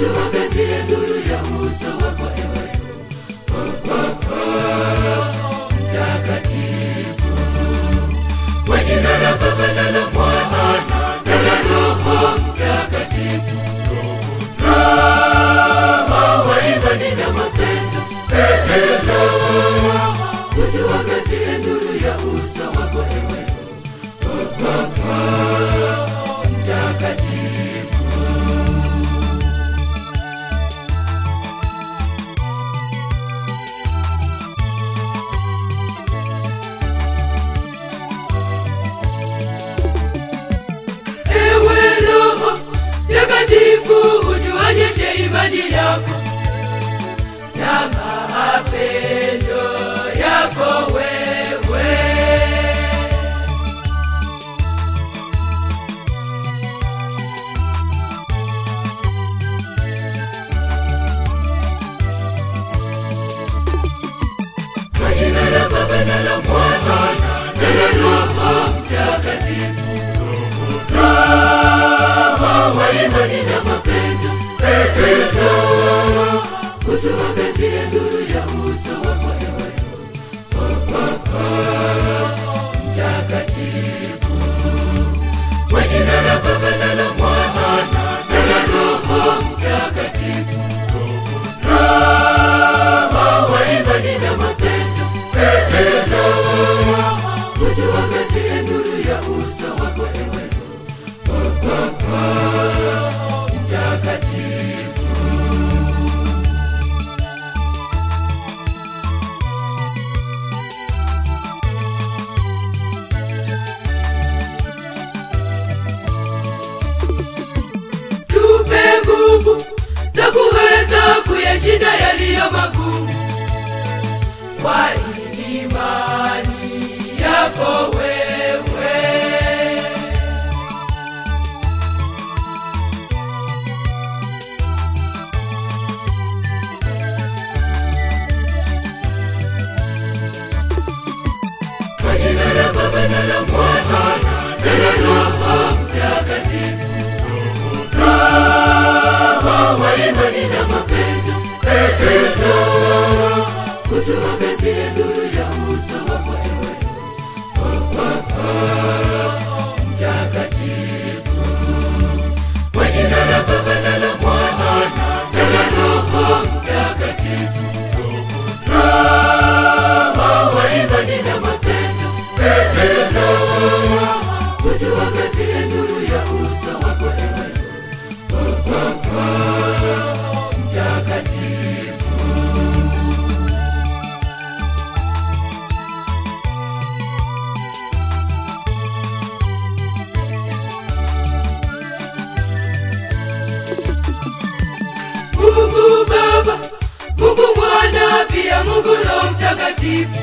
utuangazie nuru ya uso wako ewe Mtakatifu. Kwa jina la Baba na la Mwana na la Roho Mtakatifu. Roho wa imani na mapendo, utuangazie nuru ya uso wako ewe Mtakatifu. Ewe Roho Mtakatifu, utuonyeshe imani yako na mapendo yako wewe. Kwa jina la Baba na la Mwana na la Roho Mtakatifu. Roho wa imani na mapendo, utuangazie nuru ya uso wako ewe Mtakatifu. Kwa jina la Baba na la Mwana na la Roho Mtakatifu. Roho wa imani na mapendo, utuangazie nuru ya uso wako ewe Mtakatifu. Tupe nguvu za kuweza kuyashinda yaliyo magumu kwa imani yako wewe. Kwa jina la Baba na la Mwana na la Roho Mtakatifu. Roho wa imani na mapendo, utuangazie nuru ya uso wako ewe Mtakatifu. Kwa jina la Baba na la Mwana na la Roho Mtakatifu. Roho wa imani na mapendo, utuangazie nuru ya uso wako ewe Mtakatifu. Mungu Baba, Mungu Mwana, pia Mungu Roho Mtakatifu.